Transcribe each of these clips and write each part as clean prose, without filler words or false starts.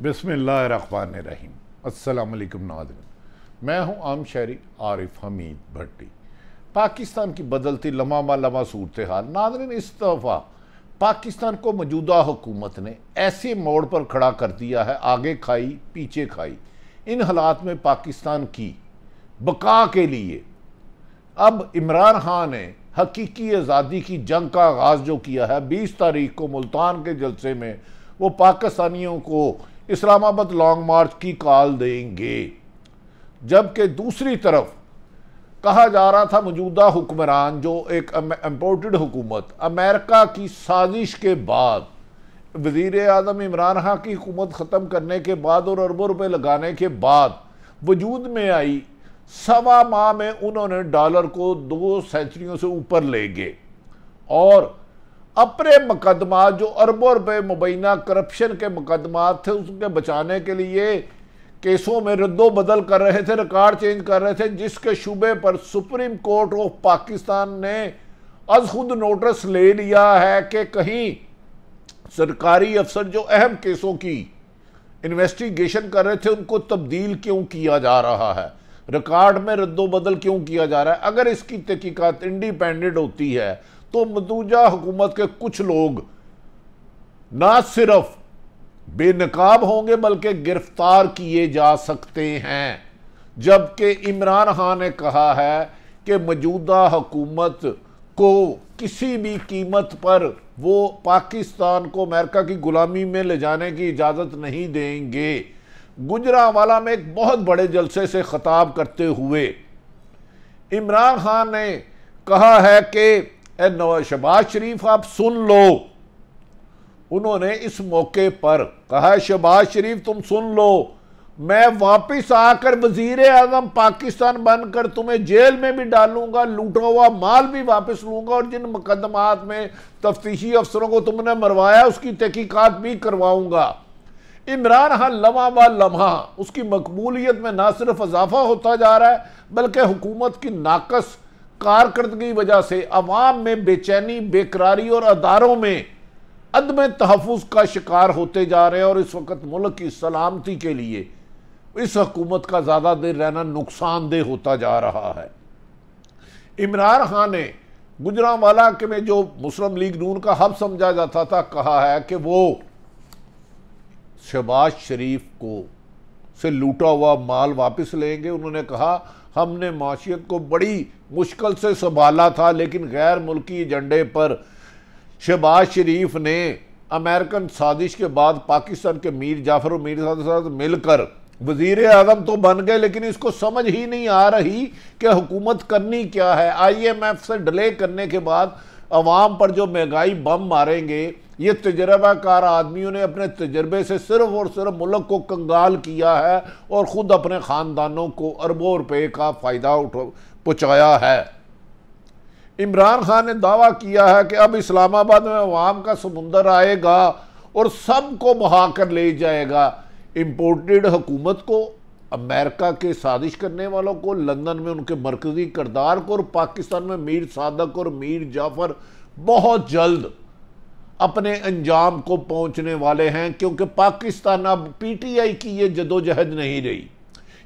बिस्मिल्लाहिर्रहमानिर्रहीम। अस्सलाम वालेकुम नाज़रीन, मैं हूं आम शहरी आरिफ हमीद भट्टी। पाकिस्तान की बदलती लम्हा लम्हा सूरत हाल नाज़रीन, इस दफ़ा पाकिस्तान को मौजूदा हुकूमत ने ऐसे मोड़ पर खड़ा कर दिया है, आगे खाई पीछे खाई। इन हालात में पाकिस्तान की बका के लिए अब इमरान खान ने हकीकी आज़ादी की जंग का आगाज़ जो किया है, 20 तारीख को मुल्तान के जलसे में वो पाकिस्तानियों को इस्लामाबाद लॉन्ग मार्च की कॉल देंगे। जबकि दूसरी तरफ कहा जा रहा था मौजूदा हुक्मरान जो एक इम्पोर्टेड हुकूमत अमेरिका की साजिश के बाद, वज़ीर आज़म इमरान खान की हुकूमत ख़त्म करने के बाद और अरबों रुपए लगाने के बाद वजूद में आई, सवा माह में उन्होंने डॉलर को 2 सेंचुरियों से ऊपर ले गए और अपने मुकदमा जो अरबों रुपए मुबैना करप्शन के मुकदमा थे उसके बचाने के लिए केसों में रद्दो बदल कर रहे थे, रिकॉर्ड चेंज कर रहे थे, जिसके शुबे पर सुप्रीम कोर्ट ऑफ पाकिस्तान ने अज खुद नोटिस ले लिया है कि कहीं सरकारी अफसर जो अहम केसों की इन्वेस्टिगेशन कर रहे थे उनको तब्दील क्यों किया जा रहा है, रिकॉर्ड में रद्दो बदल क्यों किया जा रहा है। अगर इसकी तहकीकात इंडिपेंडेंट होती है तो मौजूदा हुकूमत के कुछ लोग ना सिर्फ बेनकाब होंगे बल्कि गिरफ्तार किए जा सकते हैं। जबकि इमरान खान ने कहा है कि मौजूदा हुकूमत को किसी भी कीमत पर वो पाकिस्तान को अमेरिका की गुलामी में ले जाने की इजाज़त नहीं देंगे। गुजरांवाला में एक बहुत बड़े जलसे से खिताब करते हुए इमरान खान ने कहा है कि शहबाज शरीफ आप सुन लो। उन्होंने इस मौके पर कहा, शहबाज शरीफ तुम सुन लो, मैं वापस आकर वजीर आजम पाकिस्तान बनकर तुम्हें जेल में भी डालूंगा, लूटा हुआ माल भी वापस लूंगा और जिन मुकदमात में तफ्तीशी अफसरों को तुमने मरवाया उसकी तहकीकात भी करवाऊंगा। इमरान खान लम्हा ब लम्हा उसकी मकबूलियत में ना सिर्फ इजाफा होता जा रहा है बल्कि हुकूमत की नाकस कारकर्दगी वजह से अवाम में बेचैनी, बेकरारी और अदारों में अदम तहफ़्फ़ुज़ का शिकार होते जा रहे हैं और इस वक्त मुल्क की सलामती के लिए इस हुकूमत का ज़्यादा देर रहना नुकसानदेह होता जा रहा है। इमरान खान ने गुजरांवाला के में जो मुस्लिम लीग नून का हब समझा जाता था, कहा है कि वो शहबाज शरीफ को से लूटा हुआ माल वापस लेंगे। उन्होंने कहा हमने माशियत को बड़ी मुश्किल से संभाला था, लेकिन गैर मुल्की एजेंडे पर शहबाज शरीफ ने अमेरिकन साजिश के बाद पाकिस्तान के मीर जाफर और मीर साद साथ मिलकर वजीर आज़म तो बन गए, लेकिन इसको समझ ही नहीं आ रही कि हुकूमत करनी क्या है। IMF से डिले करने के बाद अवाम पर जो महंगाई बम मारेंगे, ये तजर्बाकार आदमियों ने अपने तजर्बे से सिर्फ और सिर्फ मुल्क को कंगाल किया है और ख़ुद अपने ख़ानदानों को अरबों रुपए का फ़ायदा पहुँचाया है। इमरान खान ने दावा किया है कि अब इस्लामाबाद में अवाम का समुंदर आएगा और सबको बहा कर ले जाएगा। इम्पोर्टेड हुकूमत को, अमेरिका के साजिश करने वालों को, लंदन में उनके मरकज़ी किरदार को और पाकिस्तान में मीर सादक और मीर जाफर बहुत जल्द अपने अंजाम को पहुंचने वाले हैं, क्योंकि पाकिस्तान अब PTI की ये जदोजहद नहीं रही।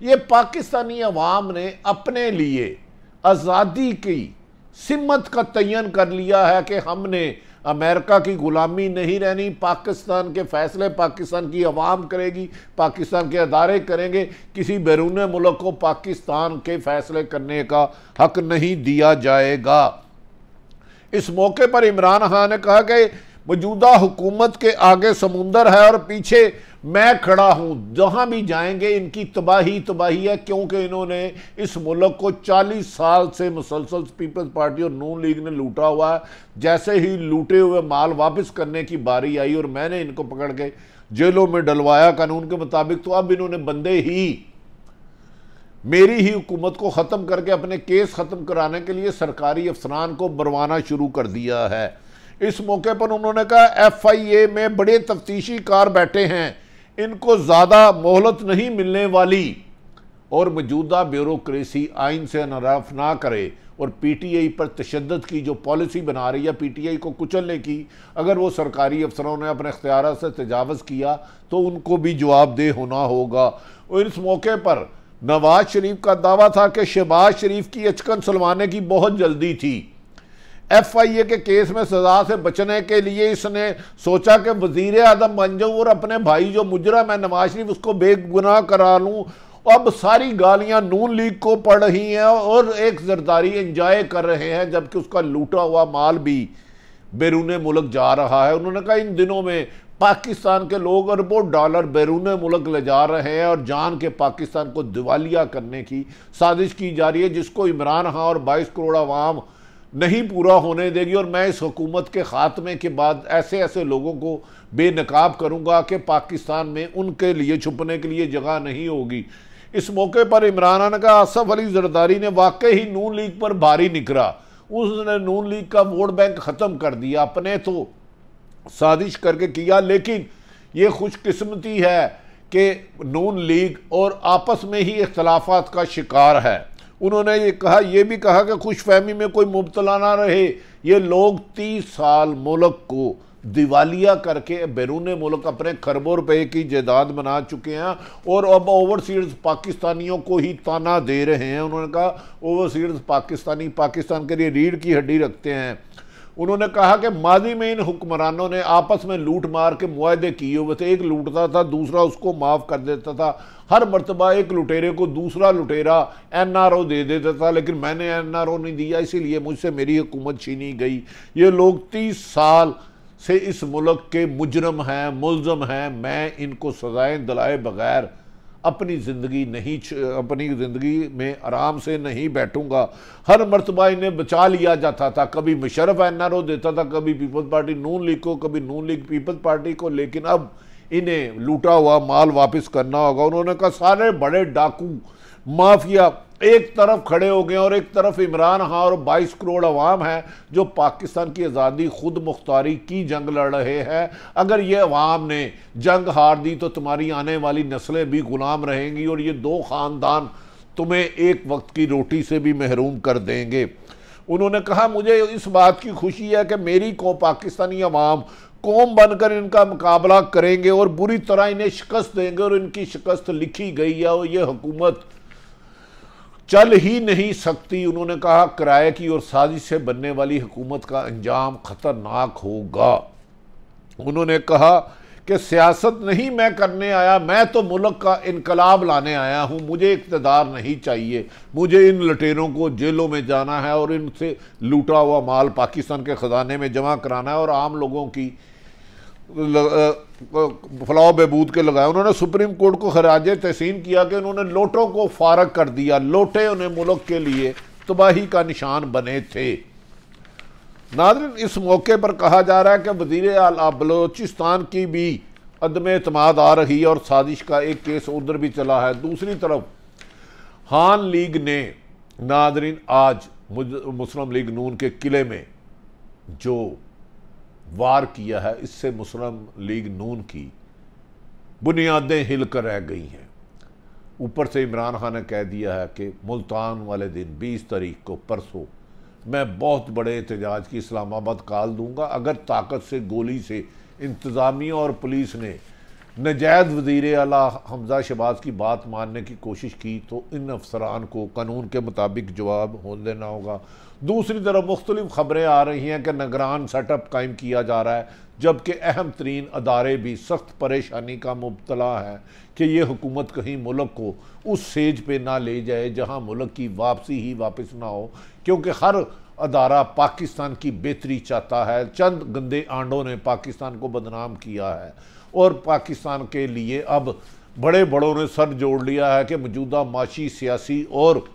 ये पाकिस्तानी अवाम ने अपने लिए आज़ादी की सिमत का तयन कर लिया है कि हमने अमेरिका की गुलामी नहीं रहनी, पाकिस्तान के फैसले पाकिस्तान की अवाम करेगी, पाकिस्तान के अदारे करेंगे, किसी बैरून मुल्क को पाकिस्तान के फैसले करने का हक नहीं दिया जाएगा। इस मौके पर इमरान खान ने कहा कि मौजूदा हुकूमत के आगे समुंदर है और पीछे मैं खड़ा हूं, जहां भी जाएंगे इनकी तबाही तबाही है, क्योंकि इन्होंने इस मुल्क को 40 साल से मुसलसल पीपल्स पार्टी और नून लीग ने लूटा हुआ है। जैसे ही लूटे हुए माल वापस करने की बारी आई और मैंने इनको पकड़ के जेलों में डलवाया कानून के मुताबिक, तो अब इन्होंने बंदे ही मेरी ही हुकूमत को ख़त्म करके अपने केस ख़त्म कराने के लिए सरकारी अफसरान को बरवाना शुरू कर दिया है। इस मौके पर उन्होंने कहा FIA में बड़े तफ्तीशी कार बैठे हैं, इनको ज़्यादा मोहलत नहीं मिलने वाली और मौजूदा ब्यूरोक्रेसी आइन से इनराफ ना करे और पीटीआई पर तशद्दुद की जो पॉलिसी बना रही है, पीटीआई को कुचलने की, अगर वो सरकारी अफसरों ने अपने इख्तियार से तजावज़ किया तो उनको भी जवाबदेह होना होगा। और इस मौके पर नवाज शरीफ का दावा था कि शहबाज शरीफ की अचकन सुलवाने की बहुत जल्दी थी। FIA के केस में सजा से बचने के लिए इसने सोचा कि वजीर आजम बन जाऊं और अपने भाई जो मुजरम है नवाज शरीफ उसको बेगुनाह करा लूं। अब सारी गालियां नून लीग को पड़ रही हैं और एक जरदारी एंजॉय कर रहे हैं, जबकि उसका लूटा हुआ माल भी बैरून मुल्क जा रहा है। उन्होंने कहा इन दिनों में पाकिस्तान के लोग अरबों डॉलर बैरून मुल्क ले जा रहे हैं और जान के पाकिस्तान को दिवालिया करने की साजिश की जा रही है, जिसको इमरान खान और 22 करोड़ अवाम नहीं पूरा होने देगी। और मैं इस हुकूमत के ख़ात्मे के बाद ऐसे ऐसे लोगों को बेनकाब करूँगा कि पाकिस्तान में उनके लिए छुपने के लिए जगह नहीं होगी। इस मौके पर इमरान ने कहा आसफ अली जरदारी ने वाकई ही नून लीग पर भारी निकला, उसने नून लीग का वोट बैंक ख़त्म कर दिया, अपने तो साजिश करके किया, लेकिन ये खुशकिस्मती है कि नून लीग और आपस में ही इख्तलाफात का शिकार है। उन्होंने ये भी कहा कि खुशफहमी में कोई मुब्तला ना रहे। ये लोग 30 साल मुल्क को दिवालिया करके बैरून मुल्क अपने खरबों रुपए की जायदाद बना चुके हैं और अब ओवरसीज पाकिस्तानियों को ही ताना दे रहे हैं। उन्होंने कहा ओवरसीज पाकिस्तानी पाकिस्तान के लिए रीढ़ की हड्डी रखते हैं। उन्होंने कहा कि माजी में इन हुक्मरानों ने आपस में लूट मार के मुआहदे किए हुए थे, एक लूटता था दूसरा उसको माफ़ कर देता था, हर मरतबा एक लुटेरे को दूसरा लुटेरा NRO दे देता था, लेकिन मैंने NRO नहीं दिया इसीलिए मुझसे मेरी हुकूमत छीनी गई। ये लोग 30 साल से इस मुल्क के मुजरम हैं, मुल्ज़म हैं, मैं इनको सज़ाएं दिलाए बगैर अपनी ज़िंदगी में आराम से नहीं बैठूंगा। हर मरतबा इन्हें बचा लिया जाता था, कभी मुशर्रफ NRO देता था, कभी पीपल्स पार्टी नून लीग को, कभी नून लीग पीपल्स पार्टी को, लेकिन अब इन्हें लूटा हुआ माल वापस करना होगा। उन्होंने कहा सारे बड़े डाकू माफिया एक तरफ खड़े हो गए और एक तरफ इमरान खान और 22 करोड़ अवाम है जो पाकिस्तान की आज़ादी खुद मुख्तारी की जंग लड़ रहे हैं। अगर ये अवाम ने जंग हार दी तो तुम्हारी आने वाली नस्लें भी गुलाम रहेंगी और ये दो ख़ानदान तुम्हें एक वक्त की रोटी से भी महरूम कर देंगे। उन्होंने कहा मुझे इस बात की खुशी है कि मेरी पाकिस्तानी अवाम कौम बनकर इनका मुकाबला करेंगे और बुरी तरह इन्हें शिकस्त देंगे और इनकी शिकस्त लिखी गई है और ये हुकूमत चल ही नहीं सकती। उन्होंने कहा किराए की और साजिश से बनने वाली हुकूमत का अंजाम खतरनाक होगा। उन्होंने कहा कि सियासत नहीं मैं करने आया, मैं तो मुल्क का इनकलाब लाने आया हूं, मुझे इक़्तिदार नहीं चाहिए, मुझे इन लुटेरों को जेलों में जाना है और इनसे लूटा हुआ माल पाकिस्तान के ख़जाने में जमा कराना है और आम लोगों की फलाह बहबूद के लगाए। उन्होंने सुप्रीम कोर्ट को खराज तहसीन किया कि उन्होंने लोटों को फारग कर दिया, लोटे उन्हें मुल्क के लिए तबाही का निशान बने थे। नाज़रीन, इस मौके पर कहा जा रहा है कि वज़ीर आला बलोचिस्तान की भी अदम एतमाद आ रही है और साजिश का एक केस उधर भी चला है। दूसरी तरफ खान लीग ने नाज़रीन आज मुस्लिम लीग नून के किले में जो वार किया है, इससे मुस्लिम लीग नून की बुनियादें हिल कर रह गई हैं। ऊपर से इमरान खान ने कह दिया है कि मुल्तान वाले दिन 20 तारीख को परसों मैं बहुत बड़े एहतजाज की इस्लामाबाद कॉल दूंगा। अगर ताकत से गोली से इंतज़ामिया और पुलिस ने नजायज़ वज़ीर आला हमजा शहबाज की बात मानने की कोशिश की तो इन अफसरान को कानून के मुताबिक जवाब होने देना होगा। दूसरी तरफ मुख्तलिफ खबरें आ रही हैं कि निगरान सेटअप कायम किया जा रहा है, जबकि अहम तरीन अदारे भी सख्त परेशानी का मुब्तला है कि ये हुकूमत कहीं मुल्क को उस सेज पे ना ले जाए जहाँ मुल्क की वापसी ही वापस ना हो, क्योंकि हर अदारा पाकिस्तान की बेहतरी चाहता है। चंद गंदे आंडों ने पाकिस्तान को बदनाम किया है और पाकिस्तान के लिए अब बड़े बड़ों ने सर जोड़ लिया है कि मौजूदा माशी, सियासी और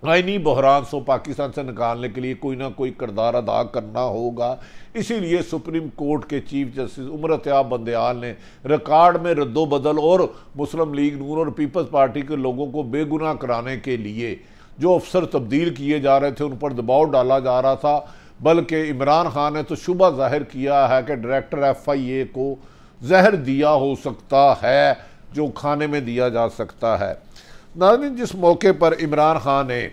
आईनी बहरान से पाकिस्तान से निकालने के लिए कोई ना कोई किरदार अदा करना होगा। इसीलिए सुप्रीम कोर्ट के चीफ जस्टिस उमर अत्याब बंदयाल ने रिकॉर्ड में रद्दोबदल और मुस्लिम लीग नून और पीपल्स पार्टी के लोगों को बेगुनाह कराने के लिए जो अफसर तब्दील किए जा रहे थे उन पर दबाव डाला जा रहा था। बल्कि इमरान खान ने तो शुबा जाहिर किया है कि डायरेक्टर FIA को जहर दिया हो सकता है जो खाने में दिया जा सकता है। नाज़रीन, जिस मौके पर इमरान खान ने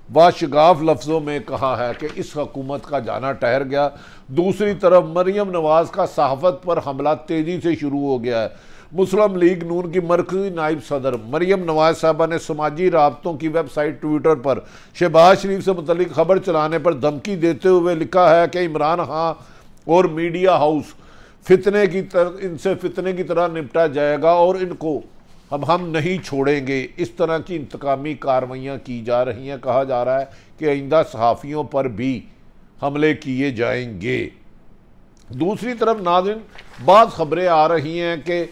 वाशगाफ लफ्ज़ों में कहा है कि इस हुकूमत का जाना ठहर गया। दूसरी तरफ मरियम नवाज़ का सहाफ़त पर हमला तेज़ी से शुरू हो गया है। मुस्लिम लीग नून की मरकज़ी नायब सदर मरियम नवाज साहबा ने समाजी राब्तों की वेबसाइट ट्विटर पर शहबाज शरीफ से मुतल्लिक खबर चलाने पर धमकी देते हुए लिखा है कि इमरान खान और मीडिया हाउस इनसे फितने की तरह निपटा जाएगा और इनको अब हम नहीं छोड़ेंगे। इस तरह की इंतकामी कार्रवाइयाँ की जा रही हैं। कहा जा रहा है कि आइंदा सहाफ़ियों पर भी हमले किए जाएंगे। दूसरी तरफ नाज़रीन, बाज़ खबरें आ रही हैं कि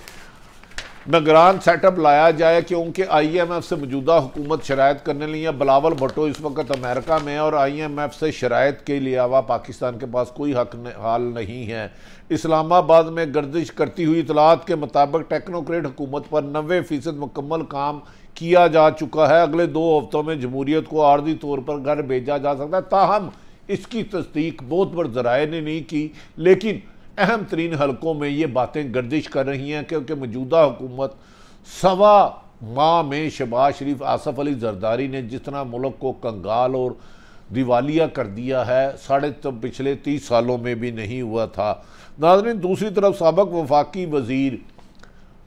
निगरान सेटअप लाया जाए क्योंकि IMF से मौजूदा हुकूमत शरायत करने लगी है। बिलावल भुट्टो इस वक्त अमेरिका में है और IMF से शरायत के अलावा पाकिस्तान के पास कोई हाल नहीं है। इस्लामाबाद में गर्दिश करती हुई इतलात के मुताबिक टेक्नोक्रेट हुकूमत पर 90% मुकम्मल काम किया जा चुका है। अगले 2 हफ्तों में जमहूरियत को आर्जी तौर पर घर भेजा जा सकता है। ताहम इसकी तस्दीक बहुत बड़े ज़राए ने नहीं की, लेकिन अहम तरीन हलकों में ये बातें गर्दिश कर रही हैं क्योंकि मौजूदा हुकूमत सवा माह में शहबाज शरीफ, आसफ अली जरदारी ने जितना मुल्क को कंगाल और दिवालिया कर दिया है, पिछले 30 सालों में भी नहीं हुआ था। नाज़रीन, दूसरी तरफ साबिक वफाकी वज़ीर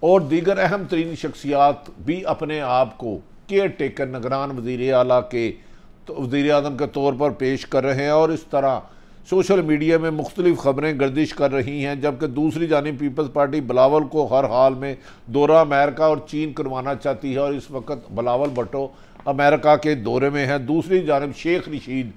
और दीगर अहम तरीन शख्सियात भी अपने आप को केयर टेकर निगरान वज़ीर आला के वज़ीर आज़म के तौर पर पेश कर रहे हैं और इस तरह सोशल मीडिया में मुख्तलिफ खबरें गर्दिश कर रही हैं। जबकि दूसरी जानिब पीपल्स पार्टी बिलावल को हर हाल में दौरा अमेरिका और चीन करवाना चाहती है और इस वक्त बिलावल भुट्टो अमेरिका के दौरे में है। दूसरी जानिब शेख रशीद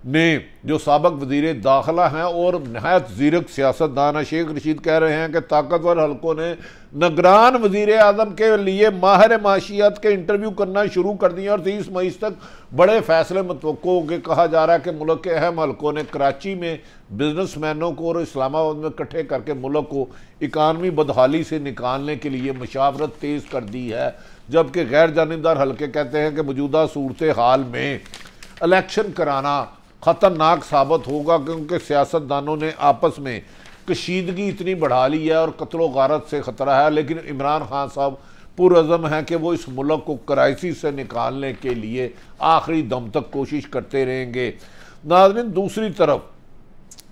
ने, जो साबिक वज़ीर दाखिला हैं और नहायत ज़ीरक सियासतदान है, शेख रशीद कह रहे हैं कि ताकतवर हलकों ने निगरान वज़ीर आज़म के लिए माहिर माशियात के इंटरव्यू करना शुरू कर दिए और 30 मई तक बड़े फैसले मुतवक्को होंगे। कहा जा रहा है कि मुल्क के अहम हलकों ने कराची में बिजनेसमैनों को और इस्लामाबाद में इकट्ठे करके मुल्क को इकानमी बदहाली से निकालने के लिए मशावरत तेज़ कर दी है। जबकि गैर जानिबदार हलके कहते हैं कि मौजूदा सूरत हाल में इलेक्शन कराना ख़तरनाक साबित होगा क्योंकि सियासतदानों ने आपस में कशीदगी इतनी बढ़ा ली है और कत्लो गारत से ख़तरा है। लेकिन इमरान खान साहब पुरअज़म हैं कि वो इस मुल्क को क्राइसिस से निकालने के लिए आखिरी दम तक कोशिश करते रहेंगे। नाज़रीन, दूसरी तरफ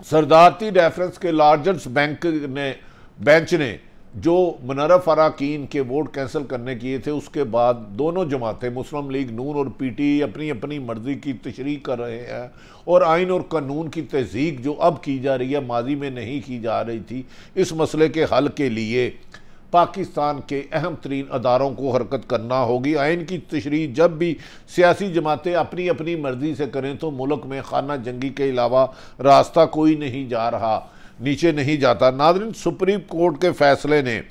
सरदारती रेफरेंस के लार्जेस्ट बेंच ने जो मुनर्रफ अरकान के वोट कैंसिल करने किए थे, उसके बाद दोनों जमातें मुस्लिम लीग नून और PTI अपनी अपनी मर्जी की तशरीह कर रहे हैं और आइन और कानून की तहज़ीक जो अब की जा रही है, माजी में नहीं की जा रही थी। इस मसले के हल के लिए पाकिस्तान के अहम तरीन अदारों को हरकत करना होगी। आइन की तशरीह जब भी सियासी जमातें अपनी अपनी मर्जी से करें तो मुल्क में खाना जंगी के अलावा रास्ता कोई नहीं जा रहा, नीचे नहीं जाता। नाज़रीन, सुप्रीम कोर्ट के फैसले ने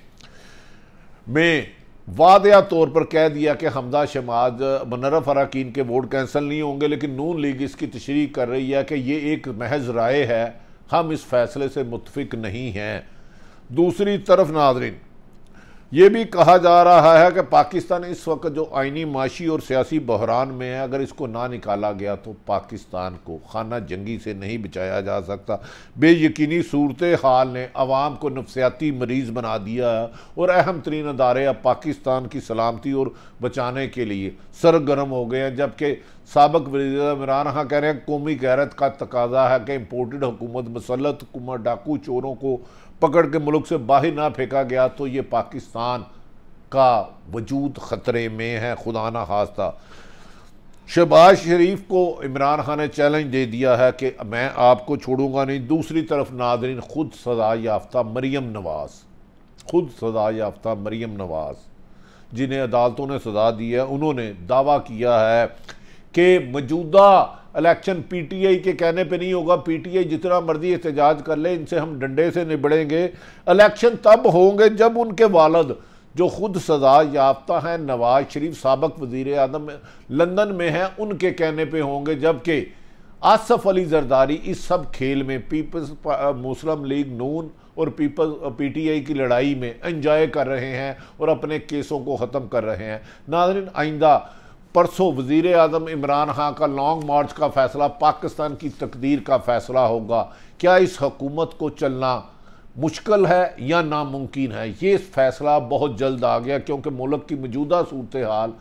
में वादिया तौर पर कह दिया कि हमदा शमाद मुनर्रफ अरकान के वोट कैंसिल नहीं होंगे, लेकिन नून लीग इसकी तशरीह कर रही है कि ये एक महज राय है, हम इस फैसले से मुत्फिक नहीं हैं। दूसरी तरफ नाज़रीन, ये भी कहा जा रहा है कि पाकिस्तान इस वक्त जो आइनी, माशी और सियासी बहरान में है, अगर इसको ना निकाला गया तो पाकिस्तान को खाना जंगी से नहीं बचाया जा सकता। बेयकीनी सूरत हाल ने अवाम को नफसियाती मरीज़ बना दिया है और अहम तरीन अदारे अब पाकिस्तान की सलामती और बचाने के लिए सरगर्म हो गए हैं। जबकि साबिक वज़ीर इमरान खान कह रहे हैं कौमी गैरत का तकाजा है कि इम्पोर्टेड हुकूमत, मसलत हुकूमत, डाकू चोरों को पकड़ के मुल्क से बाहर ना फेंका गया तो ये पाकिस्तान का वजूद ख़तरे में है, खुदा ना खास्ता। शहबाज शरीफ को इमरान खान ने चैलेंज दे दिया है कि मैं आपको छोड़ूंगा नहीं। दूसरी तरफ नाज़रीन, खुद सज़ा याफ्ता मरियम नवाज़ जिन्हें अदालतों ने सज़ा दी है, उन्होंने दावा किया है कि मौजूदा इलेक्शन PTI के कहने पे नहीं होगा। PTI जितना मर्जी एहतजाज कर ले, इनसे हम डंडे से निबड़ेंगे। इलेक्शन तब होंगे जब उनके वालिद, जो खुद सज़ा याफ्ता हैं, नवाज शरीफ साबिक वज़ीर आज़म लंदन में हैं, उनके कहने पे होंगे। जबकि आसफ अली जरदारी इस सब खेल में मुस्लिम लीग नून और PTI की लड़ाई में एंजॉय कर रहे हैं और अपने केसों को ख़त्म कर रहे हैं। नाज़रीन, आइंदा परसों वज़ीर आज़म इमरान खान का लॉन्ग मार्च का फ़ैसला पाकिस्तान की तकदीर का फ़ैसला होगा। क्या इस हुकूमत को चलना मुश्किल है या नामुमकिन है? ये फ़ैसला बहुत जल्द आ गया क्योंकि मुल्क की मौजूदा सूरत हाल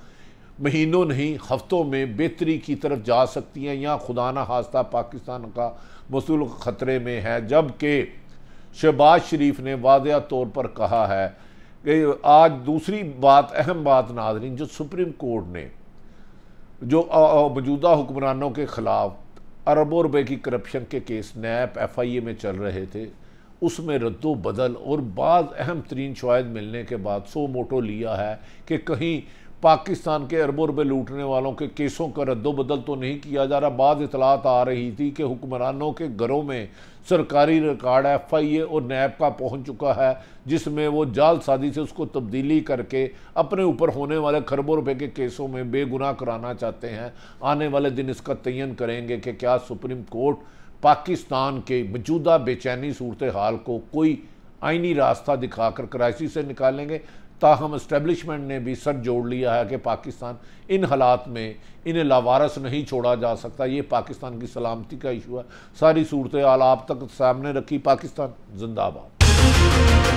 महीनों नहीं हफ्तों में बेहतरी की तरफ जा सकती हैं या खुदा न खास्ता पाकिस्तान का मसूल ख़तरे में है। जबकि शहबाज शरीफ ने वाज़ेह तौर पर कहा है कि आज दूसरी बात, अहम बात नाज़रीन, जो सुप्रीम कोर्ट ने जो मौजूदा हुक्मरानों के ख़िलाफ़ अरबों रुपए की करप्शन के केस नैब FIA में चल रहे थे, उसमें रद्दो बदल और बाद अहम तरीन शवाहिद मिलने के बाद सो मोटो लिया है कि कहीं पाकिस्तान के अरबों रुपए लूटने वालों के केसों का रद्दो बदल तो नहीं किया जा रहा। बाद इतलात आ रही थी कि हुक्मरानों के घरों में सरकारी रिकॉर्ड FIA और नैब का पहुंच चुका है, जिसमें वो जालसाजी से उसको तब्दीली करके अपने ऊपर होने वाले खरबों रुपए के केसों में बेगुनाह कराना चाहते हैं। आने वाले दिन इसका तयन करेंगे कि क्या सुप्रीम कोर्ट पाकिस्तान के मौजूदा बेचैनी सूरत हाल को कोई आइनी रास्ता दिखाकर कराची से निकालेंगे। ताहम इस्टेब्लिशमेंट ने भी सर जोड़ लिया है कि पाकिस्तान इन हालात में इन्हें लावारस नहीं छोड़ा जा सकता। ये पाकिस्तान की सलामती का इशू है। सारी सूरत हाल आप तक सामने रखी। पाकिस्तान जिंदाबाद।